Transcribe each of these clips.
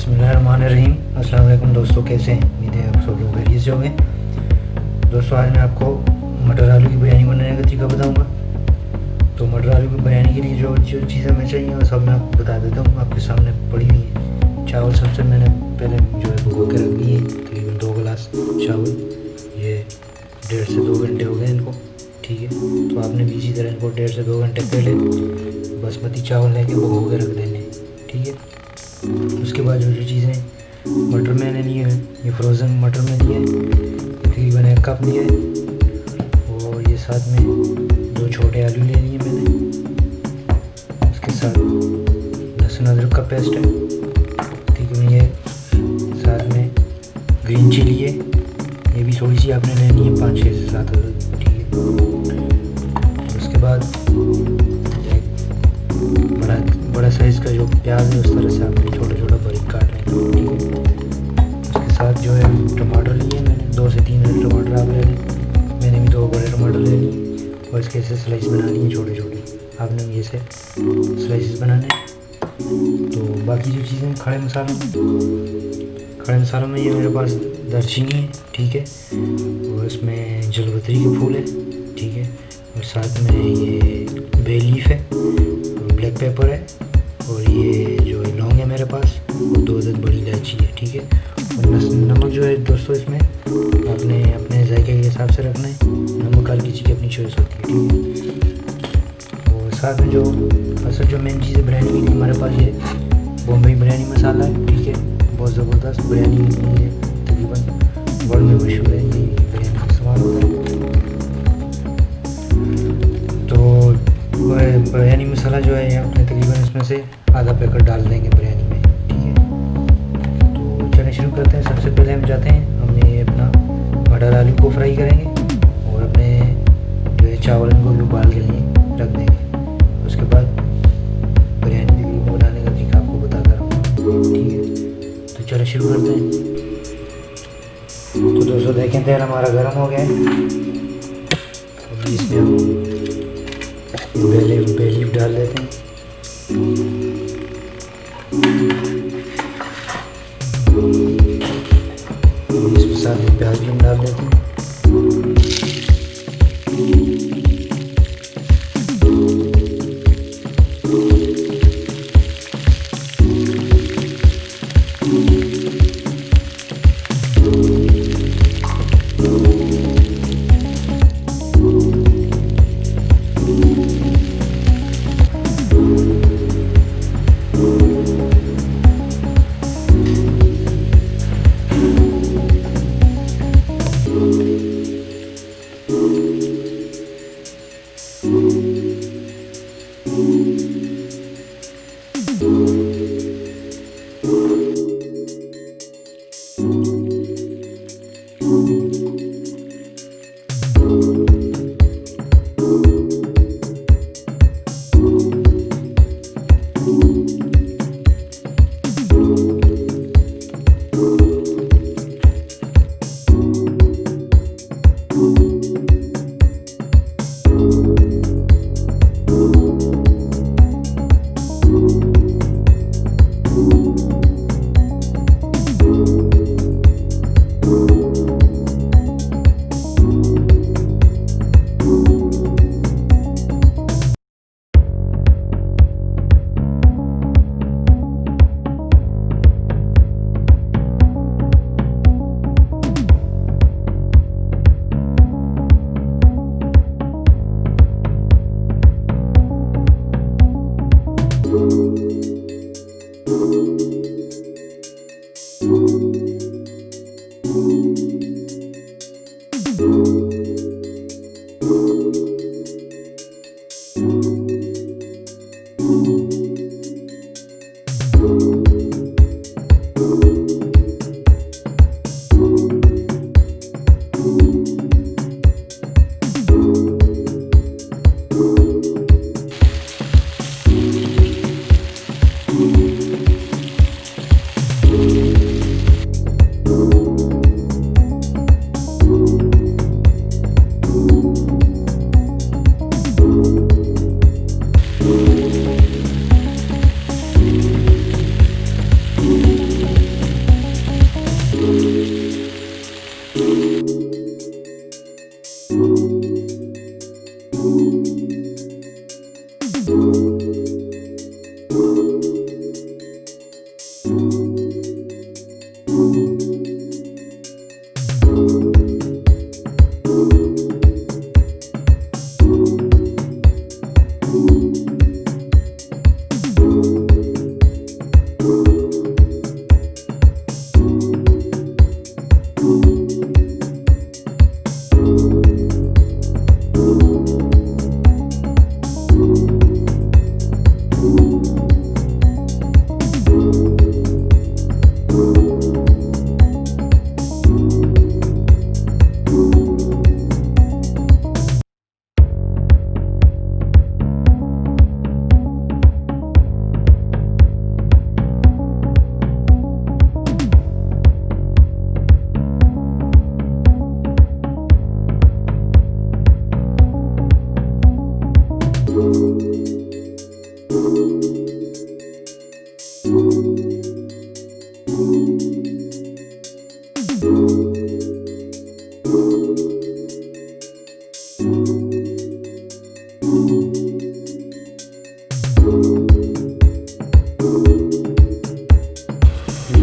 बिस्मिल्लाहिर्रहमानिर्रहीम। अस्सलाम वालेकुम दोस्तों, कैसे हैं? उम्मीद है आप सब लोग खैरियत से होंगे। दोस्तों, आज मैं आपको मटर आलू की बिरयानी बनाने का तरीका बताऊंगा। तो मटर आलू की बिरयानी के लिए जो जो चीज़ें हमें चाहिए वो सब मैं आपको बता देता हूँ। आपके सामने पड़ी हुई है। चावल सबसे मैंने पहले जो है भिगो के रख दिए, तकरीबन 2 गिलास चावल। ये 1.5 से 2 घंटे हो गए इनको। ठीक है, तो आपने भी इसी तरह इनको 1.5 से 2 घंटे पहले बासमती चावल लेके भिगो के रख देने। ठीक है, उसके बाद जो चीज़ें मटर मैंने लिए हैं, ये फ्रोज़न मटर में लिए हैं, तकरीबन 1 कप लिए हैं। और ये साथ में 2 छोटे आलू ले लिए मैंने। उसके साथ लहसुन अदरक का पेस्ट है। ठीक है, ये साथ में ग्रीन चिली है, ये भी थोड़ी सी आपने लेनी है, 5-6 से 7 अदरक। ठीक है, उसके बाद बड़ा साइज़ का जो प्याज है उस तरह से आपने छोटा छोटा बारीक काट लेना। ठीक है, उसके साथ जो है टमाटर लिए मैंने, 2 से 3 बड़े टमाटर आप ले लें। मैंने भी 2 बड़े टमाटर ले लिए और इसके ऐसे स्लाइस बनानी है, छोटे छोटे आपने ये से स्लाइसेस बनाने हैं। तो बाकी जो चीज़ें खड़े मसालों में ये मेरे पास दालचीनी है। ठीक है, और इसमें जलपत्री के फूल है। ठीक है, और साथ में ये बे लीफ है, ब्लैक पेपर है, और ये जो है लौंग है मेरे पास, और 2 अदद बड़ी इलायची है। ठीक है, और नमक जो है दोस्तों इसमें आपने अपने जायके के हिसाब से रखना है। नमक हर किसी की अपनी चॉइस होती है। ठीक है, और साथ में जो असल जो मेन चीज़ है बिरयानी के लिए हमारे पास ये बॉम्बे बिरयानी मसाला है। ठीक है, बहुत ज़बरदस्त बिरयानी है, तकरीबन वर्ल्ड में मशहूर है, ये बिरयानी का इस्तेमाल होता है। तो बिरयानी मसाला जो है अपने तकरीबन इसमें से आधा पैकेट डाल देंगे बिरयानी में। ठीक है, तो चलिए शुरू करते हैं। सबसे पहले हम जाते हैं, हमने अपना मटर आलू को फ्राई करेंगे और अपने जो है चावल इनको भी उबाल के लिए रख देंगे। उसके बाद बिरयानी बनाने का तरीका आपको बता कर रहा हूँ। ठीक है, तो चलिए शुरू करते हैं। तो दोस्तों देखें, तेल हमारा गर्म हो गया है। इसमें हम बे लीफ डाल देते हैं। इसके साथ में प्याज भी हम डाल देते हैं।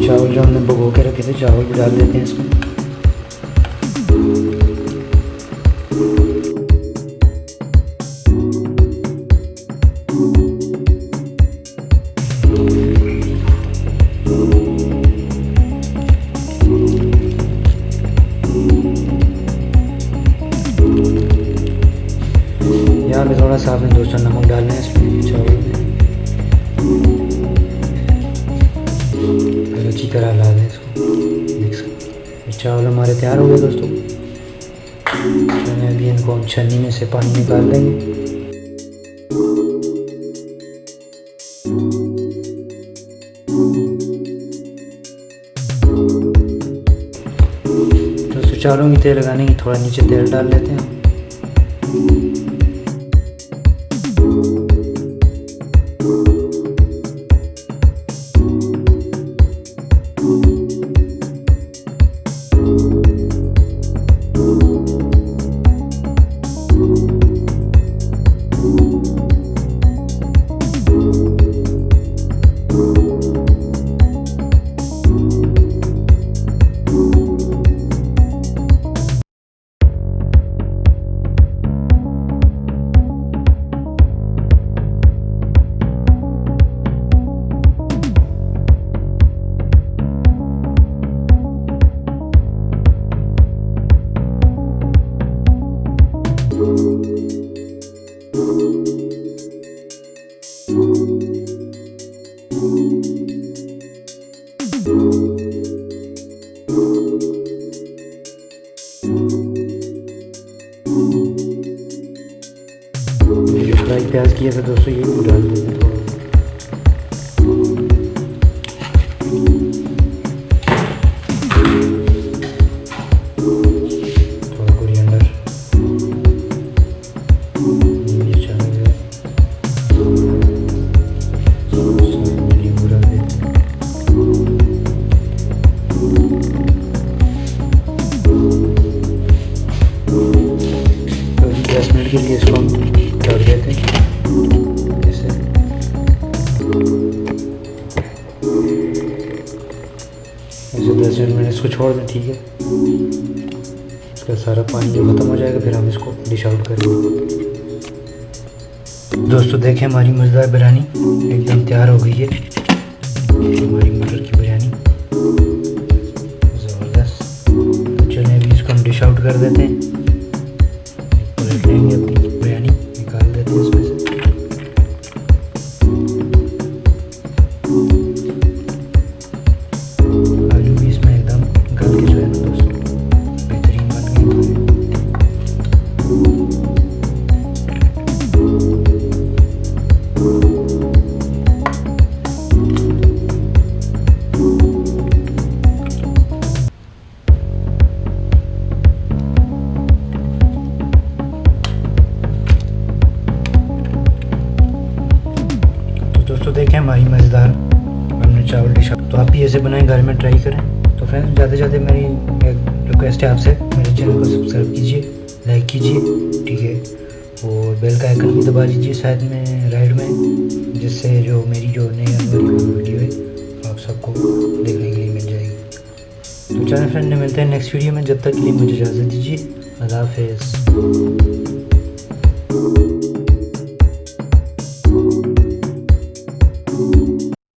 चावल जो हमने भिगो के रखे थे चावल भी डाल देते हैं इसमें। यहाँ पे थोड़ा सा आपने दोस्तों नमक डालना है इसमें चावल में, फिर अच्छी तरह ला दें इसको मिक्स। चावल हमारे तैयार हो गए दोस्तों। अभी इनको हम छन्नी में से पानी निकाल देंगे। दोस्तों चावलों की तेल लगाने की थोड़ा नीचे तेल डाल लेते हैं। फ्राई प्याज किया था दोस्तों ये भी डाल देते हैं थोड़ा कोरिएंडर, मिर्च डाल देते नींबू डाल देते तो 10 मिनट के लिए इसको हम ढक देते हैं ऐसे। ऐसे 10 मिनट इसको छोड़ दें, ठीक है। इसका सारा पानी जो ख़त्म हो जाएगा फिर हम इसको डिश आउट करेंगे। दोस्तों देखें हमारी मज़ेदार बिरयानी एकदम तैयार हो गई है। हमारी मटर की बिरयानी ज़बरदस्त। तो चलिए अभी इसको हम डिश आउट कर देते हैं। प्लेट लेंगे अपनी बिरयानी, निकाल देते हैं इसमें से। आलू भी इसमें एकदम गल के जो है ना दोस्तों बेहतरीन बन गए। दोस्तों देखें हमारी मज़ेदार हमने चावल डिश, तो आप भी ऐसे बनाएं, घर में ट्राई करें। तो फ्रेंड्स ज़्यादा से ज़्यादा मेरी एक रिक्वेस्ट है आपसे, मेरे चैनल को सब्सक्राइब कीजिए, लाइक कीजिए, ठीक है, और बेल का आइकन भी दबा दीजिए साइड में राइट में, जिससे जो मेरी जो नई आने वाली वीडियो है आप सबको देखने के लिए मिल जाएगी। तो चैनल फ्रेंड मिलते हैं नेक्स्ट वीडियो में, जब तक के लिए मुझे इजाज़त दीजिए। अल्लाह हाफ़िज़।